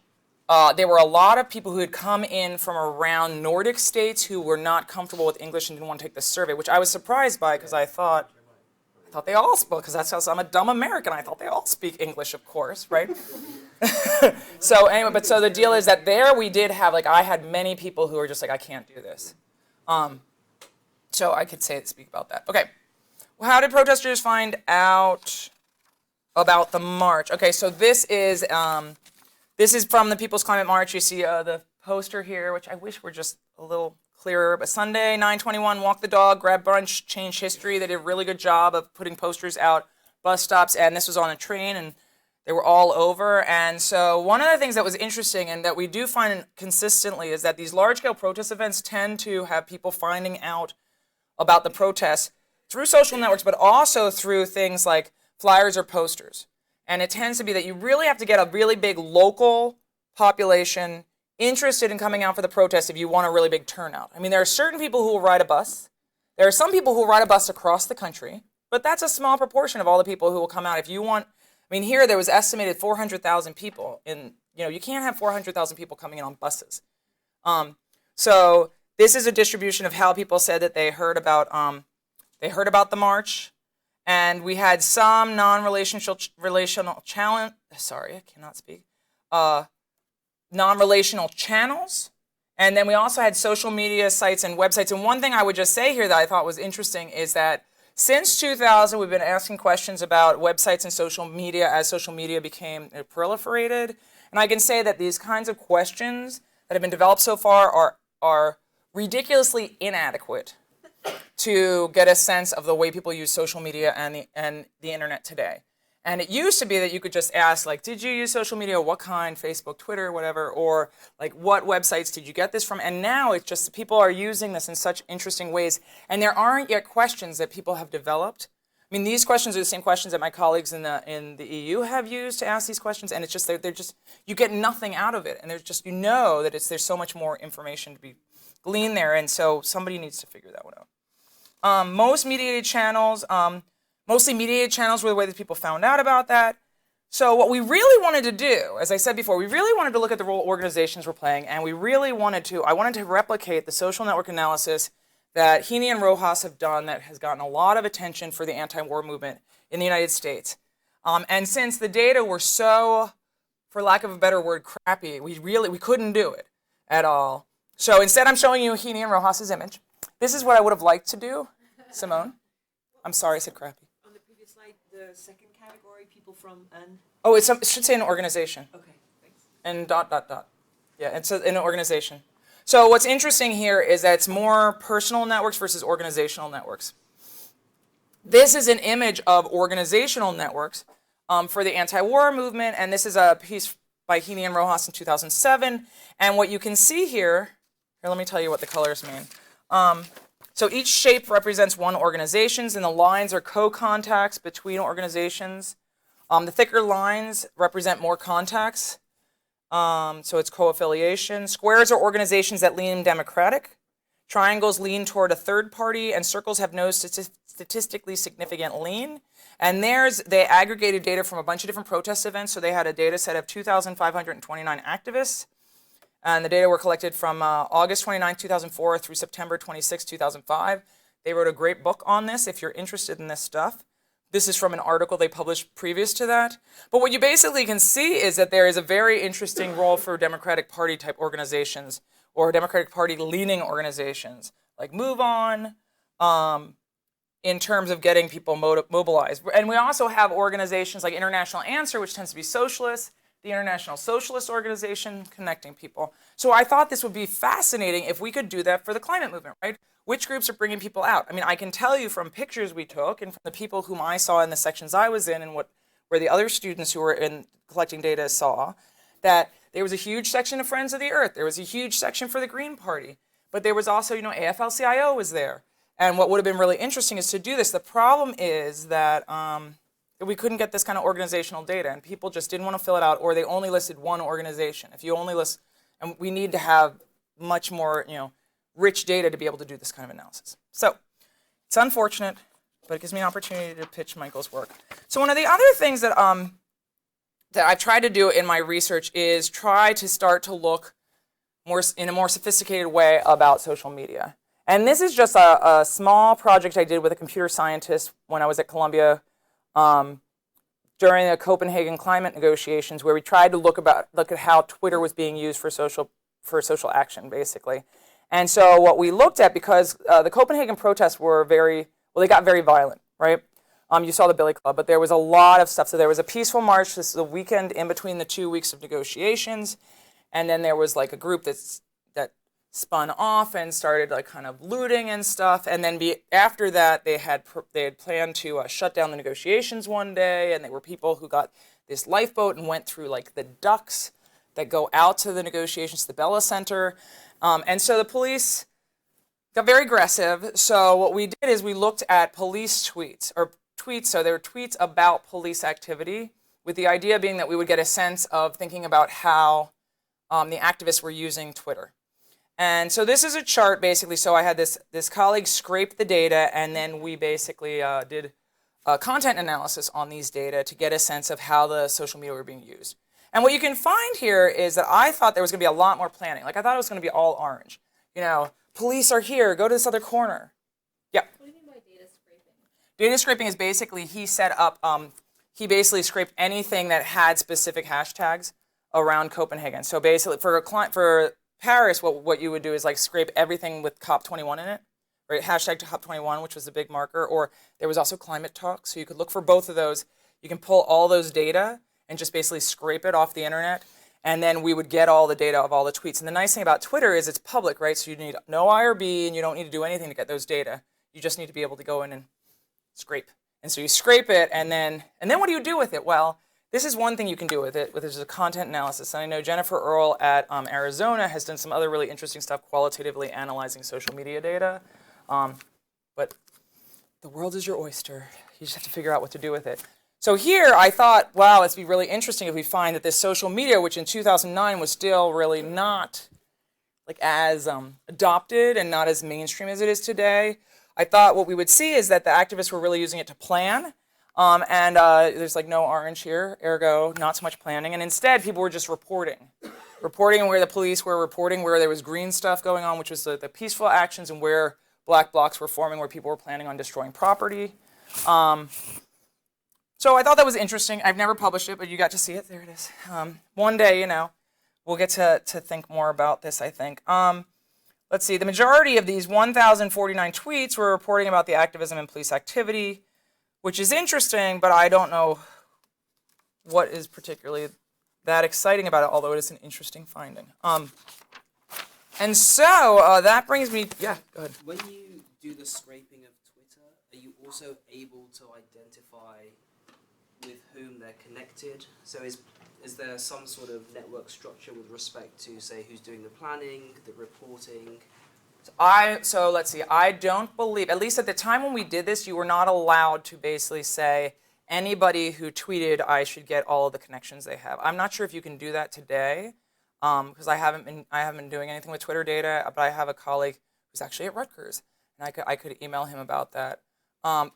there were a lot of people who had come in from around Nordic states who were not comfortable with English and didn't want to take the survey, which I was surprised by because I thought they all spoke, because that's how I'm a dumb American. I thought they all speak English, of course, right? So anyway, but so the deal is that there we did have, like, I had many people who were just like, I can't do this. So I could speak about that. Okay, well, how did protesters find out about the march? Okay, so this is from the People's Climate March. You see the poster here, which I wish were just a little clearer. But Sunday, 9/21, walk the dog, grab brunch, change history. They did a really good job of putting posters out, bus stops, and this was on a train, and they were all over. And so one of the things that was interesting and that we do find consistently is that these large-scale protest events tend to have people finding out about the protests through social networks, but also through things like flyers or posters. And it tends to be that you really have to get a really big local population interested in coming out for the protest if you want a really big turnout. I mean, there are certain people who will ride a bus. There are some people who will ride a bus across the country, but that's a small proportion of all the people who will come out. If you want, I mean, here there was estimated 400,000 people in, you can't have 400,000 people coming in on buses. So this is a distribution of how people said that they heard about the march. And we had some non-relational challenge. Sorry, I cannot speak. Non-relational channels. And then we also had social media sites and websites. And one thing I would just say here that I thought was interesting is that since 2000, we've been asking questions about websites and social media as social media became proliferated. And I can say that these kinds of questions that have been developed so far are ridiculously inadequate to get a sense of the way people use social media and the internet today. And it used to be that you could just ask, like, did you use social media? What kind? Facebook, Twitter, whatever. Or, like, what websites did you get this from? And now it's just people are using this in such interesting ways. And there aren't yet questions that people have developed. I mean, these questions are the same questions that my colleagues in the EU have used to ask these questions. And it's just, they're just, you get nothing out of it. And there's just, that there's so much more information to be gleaned there. And so somebody needs to figure that one out. Mostly mediated channels were the way that people found out about that. So what we really wanted to do, as I said before, we really wanted to look at the role organizations were playing, and I wanted to replicate the social network analysis that Heaney and Rojas have done that has gotten a lot of attention for the anti-war movement in the United States. And since the data were so, for lack of a better word, crappy, we couldn't do it at all. So instead I'm showing you Heaney and Rojas's image. This is what I would have liked to do, Simone. I'm sorry I said crappy. On the previous slide, the second category, people from an... Oh, it should say an organization. Okay, thanks. And ... Yeah, it's an organization. So what's interesting here is that it's more personal networks versus organizational networks. This is an image of organizational networks for the anti-war movement, and this is a piece by Heaney and Rojas in 2007. And what you can see here let me tell you what the colors mean. So each shape represents one organization, and the lines are co-contacts between organizations. The thicker lines represent more contacts, so it's co-affiliation. Squares are organizations that lean democratic. Triangles lean toward a third party, and circles have no statistically significant lean. And they aggregated data from a bunch of different protest events, so they had a data set of 2,529 activists. And the data were collected from August 29, 2004 through September 26, 2005. They wrote a great book on this if you're interested in this stuff. This is from an article they published previous to that. But what you basically can see is that there is a very interesting role for Democratic Party type organizations or Democratic Party leaning organizations like Move On in terms of getting people mobilized. And we also have organizations like International Answer, which tends to be socialist, the International Socialist Organization, connecting people. So I thought this would be fascinating if we could do that for the climate movement, right? Which groups are bringing people out? I mean, I can tell you from pictures we took and from the people whom I saw in the sections I was in and where the other students who were in collecting data saw, that there was a huge section of Friends of the Earth. There was a huge section for the Green Party. But there was also, AFL-CIO was there. And what would have been really interesting is to do this. The problem is that we couldn't get this kind of organizational data, and people just didn't want to fill it out, or they only listed one organization. If you only list, and we need to have much more, rich data to be able to do this kind of analysis. So it's unfortunate, but it gives me an opportunity to pitch Michael's work. So one of the other things that that I've tried to do in my research is try to start to look in a more sophisticated way about social media. And this is just a small project I did with a computer scientist when I was at Columbia during the Copenhagen climate negotiations, where we tried to look at how Twitter was being used for social action, basically. And so what we looked at, because the Copenhagen protests were they got very violent, right? You saw the Billy Club, but there was a lot of stuff. So there was a peaceful march. This is the weekend in between the 2 weeks of negotiations. And then there was like a group that spun off and started like kind of looting and stuff. And then after that, they had planned to shut down the negotiations one day. And there were people who got this lifeboat and went through like the ducts that go out to the negotiations to the Bella Center. And so the police got very aggressive. So what we did is we looked at police tweets. So there were tweets about police activity, with the idea being that we would get a sense of thinking about how the activists were using Twitter. And so this is a chart, basically. So I had this colleague scrape the data, and then we basically did content analysis on these data to get a sense of how the social media were being used. And what you can find here is that I thought there was going to be a lot more planning. Like, I thought it was going to be all orange. You know, police are here, go to this other corner. Yeah. What do you mean by data scraping? Data scraping is basically he basically scraped anything that had specific hashtags around Copenhagen. So basically, for Paris, what you would do is like scrape everything with COP21 in it, right? Hashtag COP21, which was the big marker, or there was also climate talk. So you could look for both of those. You can pull all those data and just basically scrape it off the internet, and then we would get all the data of all the tweets. And the nice thing about Twitter is it's public, right? So you need no IRB, and you don't need to do anything to get those data. You just need to be able to go in and scrape. And so you scrape it, and then what do you do with it? Well, this is one thing you can do with it, which is a content analysis. And I know Jennifer Earle at Arizona has done some other really interesting stuff qualitatively analyzing social media data. But the world is your oyster. You just have to figure out what to do with it. So here I thought, wow, it'd be really interesting if we find that this social media, which in 2009 was still really not like as adopted and not as mainstream as it is today, I thought what we would see is that the activists were really using it to plan. There's like no orange here, ergo not so much planning. And instead, people were just reporting where the police were, reporting where there was green stuff going on, which was the peaceful actions, and where black blocs were forming, where people were planning on destroying property. So I thought that was interesting. I've never published it, but you got to see it. There it is. One day, we'll get to think more about this, I think. Let's see. The majority of these 1,049 tweets were reporting about the activism and police activity, which is interesting, but I don't know what is particularly that exciting about it, although it is an interesting finding. And so that brings me, yeah, go ahead. When you do the scraping of Twitter, are you also able to identify with whom they're connected? So is there some sort of network structure with respect to, say, who's doing the planning, the reporting? So let's see, I don't believe, at least at the time when we did this, you were not allowed to basically say anybody who tweeted I should get all of the connections they have. I'm not sure if you can do that today, because I haven't been doing anything with Twitter data, but I have a colleague who's actually at Rutgers, and I could email him about that.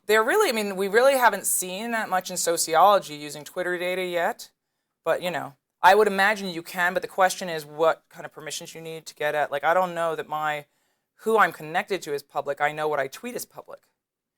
We really haven't seen that much in sociology using Twitter data yet, but I would imagine you can, but the question is what kind of permissions you need to get at. Like, I don't know that who I'm connected to is public. I know what I tweet is public.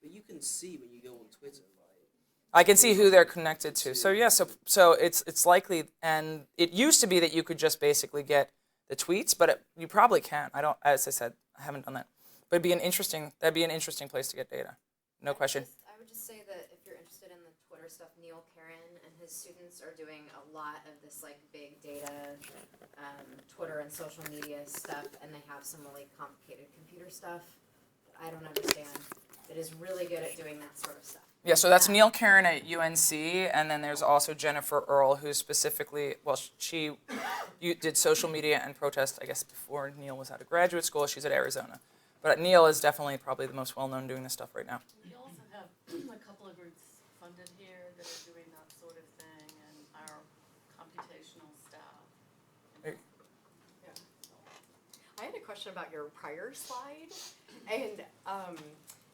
But you can see when you go on Twitter, right? I can see who they're connected to. So yeah, so it's likely, and it used to be that you could just basically get the tweets, but you probably can. As I said, I haven't done that. But that'd be an interesting place to get data. No question. I would just say that if you're interested in the Twitter stuff, Neil Caron and his students are doing a lot of this like big data, Twitter and social media stuff, and they have some really complicated computer stuff that I don't understand. That is really good at doing that sort of stuff. Yeah, so that's Neil Caron at UNC, and then there's also Jennifer Earle, who specifically, she did social media and protest, I guess, before Neil was out of graduate school. She's at Arizona. But Neil is definitely probably the most well-known doing this stuff right now. We also have a couple of groups funded here that are doing that sort of thing, and our computational staff. Hey. Yeah. I had a question about your prior slide, and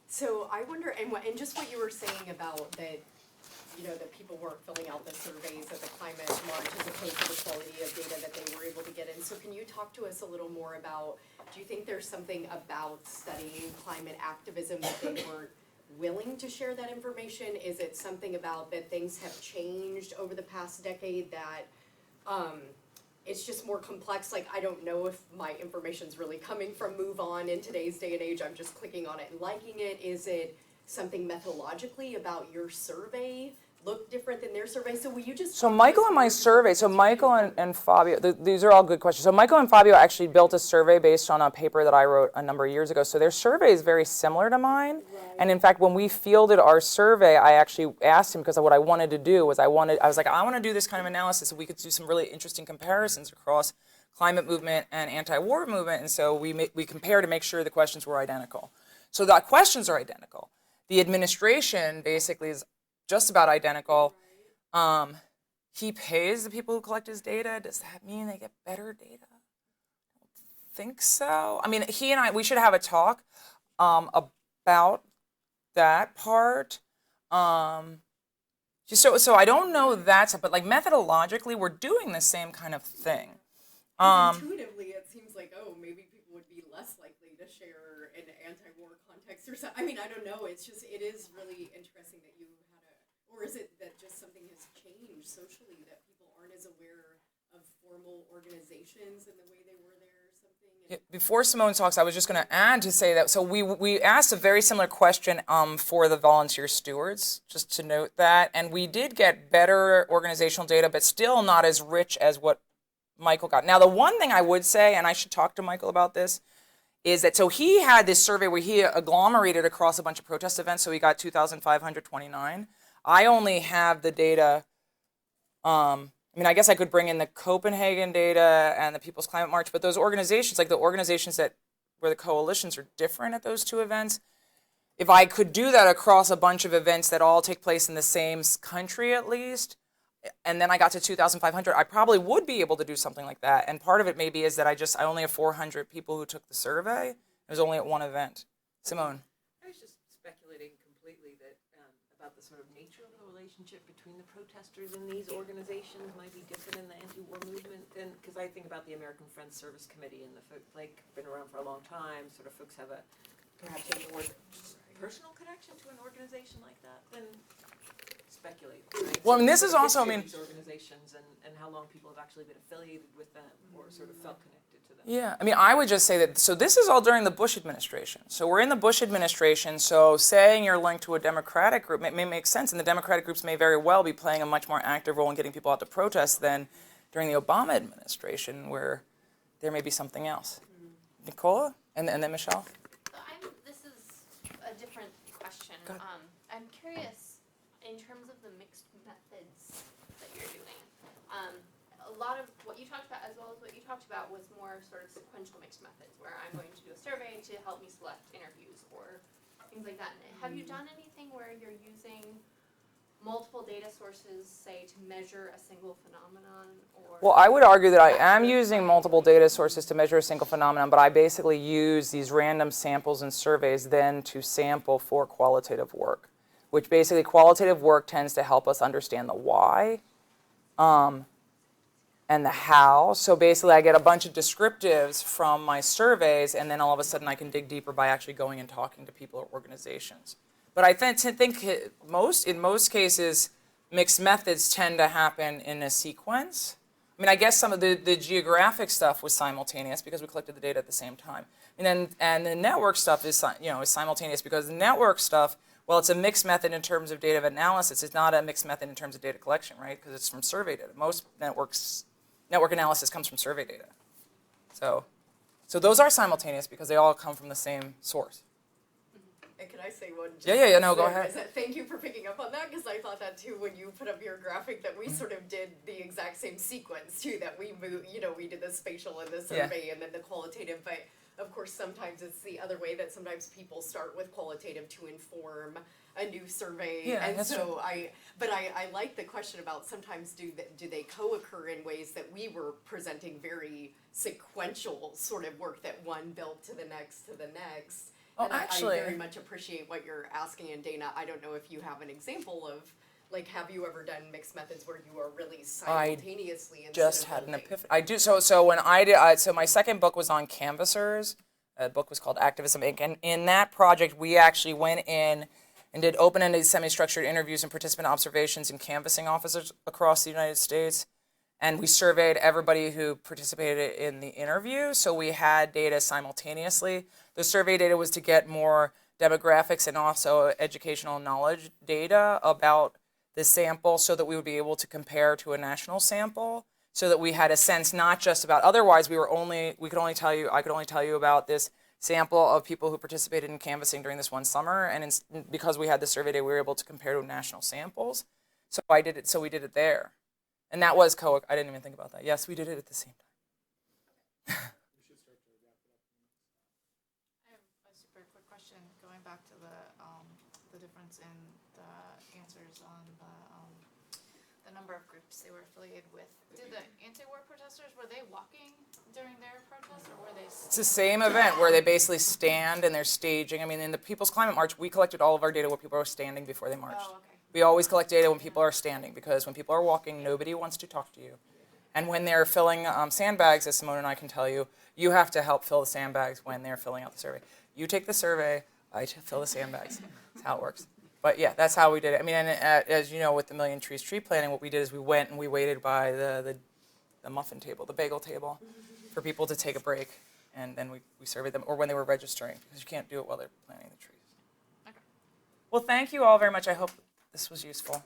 so I wonder, and just what you were saying about that you know, that people weren't filling out the surveys at the climate march as opposed to the quality of data that they were able to get in. So can you talk to us a little more about, do you think there's something about studying climate activism that they weren't willing to share that information? Is it something about that things have changed over the past decade that it's just more complex? Like, I don't know if my information's really coming from Move On in today's day and age. I'm just clicking on it and liking it. Is it something methodologically about your survey look different than their survey? So will you just So Michael and my survey, so Michael and Fabio, these are all good questions. So Michael and Fabio actually built a survey based on a paper that I wrote a number of years ago. So their survey is very similar to mine. Right. And in fact, when we fielded our survey, I actually asked him, because what I wanted to do was I was like, I want to do this kind of analysis so we could do some really interesting comparisons across climate movement and anti-war movement. And so we compared to make sure the questions were identical. So the questions are identical. The administration basically is just about identical. He pays the people who collect his data. Does that mean they get better data? I don't think so. I mean, he and I, we should have a talk about that part. So I don't know that, but like methodologically, we're doing the same kind of thing. Intuitively, it seems like, oh, maybe people would be less likely to share an anti-war context or something. I mean, I don't know. It's just, it is really interesting that you had or is it that just something has changed socially, that people aren't as aware of formal organizations and the way they were there or something? Yeah, before Simone talks, I was just going to add to say that, so we asked a very similar question for the volunteer stewards, just to note that, and we did get better organizational data, but still not as rich as what Michael got. Now, the one thing I would say, and I should talk to Michael about this, is that, so he had this survey where he agglomerated across a bunch of protest events, so he got 2,529. I only have the data, I mean, I guess I could bring in the Copenhagen data and the People's Climate March, but those organizations, like the organizations that, where the coalitions are different at those two events, if I could do that across a bunch of events that all take place in the same country at least, and then I got to 2,500, I probably would be able to do something like that. And part of it maybe is that I only have 400 people who took the survey. It was only at one event. Simone. I was just speculating completely that about the sort of nature of the relationship between the protesters and these organizations might be different in the anti-war movement than, because I think about the American Friends Service Committee and the like, been around for a long time, sort of folks have a perhaps a more personal connection to an organization like that than speculate. Right? Well, I mean, this is also, I mean, these organizations and how long people have actually been affiliated with them or sort of felt connected to them. yeah, I mean, I would just say that, so this is all during the Bush administration. So we're in the Bush administration, so saying you're linked to a Democratic group may make sense, and the Democratic groups may very well be playing a much more active role in getting people out to protest than during the Obama administration, where there may be something else. Nicola? And then Michelle? So this is a different question. Go ahead. I'm curious, in terms of the mixed methods that you're doing, a lot of what you talked about, as well as what you talked about, was more sort of sequential mixed methods, where I'm going to do a survey to help me select interviews or things like that. Have you done anything where you're using multiple data sources, say, to measure a single phenomenon? Or Well, I would argue that I am using multiple data sources to measure a single phenomenon, but I basically use these random samples and surveys then to sample for qualitative work, which basically qualitative work tends to help us understand the why and the how. So basically I get a bunch of descriptives from my surveys, and then all of a sudden I can dig deeper by actually going and talking to people or organizations. But I think in most cases, mixed methods tend to happen in a sequence. I mean, I guess some of the geographic stuff was simultaneous because we collected the data at the same time. And the network stuff is simultaneous because the network stuff, well, it's a mixed method in terms of data analysis. It's not a mixed method in terms of data collection, right? Because it's from survey data. Most network analysis comes from survey data. So those are simultaneous because they all come from the same source. And can I say one? Yeah, no, go ahead. Thank you for picking up on that, because I thought that too when you put up your graphic, that we sort of did the exact same sequence too, that we moved, we did the spatial and the survey and then the qualitative, but of course sometimes it's the other way, that sometimes people start with qualitative to inform a new survey. Yeah, and that's so I like the question about sometimes do they co-occur in ways that we were presenting very sequential sort of work that one built to the next to the next. Oh, And actually, I very much appreciate what you're asking, and Dana, I don't know if you have an example of Like, have you ever done mixed methods where you are really simultaneously instead Just of had an building? epiphany. I do so when I did so my second book was on canvassers. The book was called Activism Inc. And in that project, we actually went in and did open-ended, semi-structured interviews and participant observations in canvassing officers across the United States. And we surveyed everybody who participated in the interview. So we had data simultaneously. The survey data was to get more demographics and also educational knowledge data about the sample so that we would be able to compare to a national sample, so that we had a sense not just about, otherwise I could only tell you about this sample of people who participated in canvassing during this one summer, and because we had the survey data, we were able to compare to national samples. So we did it there. And that was I didn't even think about that. Yes, we did it at the same time. I have a super quick question, going back to the difference in the answers on the number of groups they were affiliated with. Did the anti-war protesters, were they walking during their protests, or were they? It's the same event where they basically stand and they're staging. I mean, in the People's Climate March, we collected all of our data where people were standing before they marched. Oh, okay. We always collect data when people are standing, because when people are walking, nobody wants to talk to you. And when they're filling sandbags, as Simone and I can tell you, you have to help fill the sandbags when they're filling out the survey. You take the survey, I fill the sandbags. That's how it works. But yeah, that's how we did it. I mean, and as you know, with the Million Trees tree planting, what we did is we went and we waited by the muffin table, the bagel table, for people to take a break, and then we surveyed them, or when they were registering, because you can't do it while they're planting the trees. Okay. Well, thank you all very much. I hope this was useful.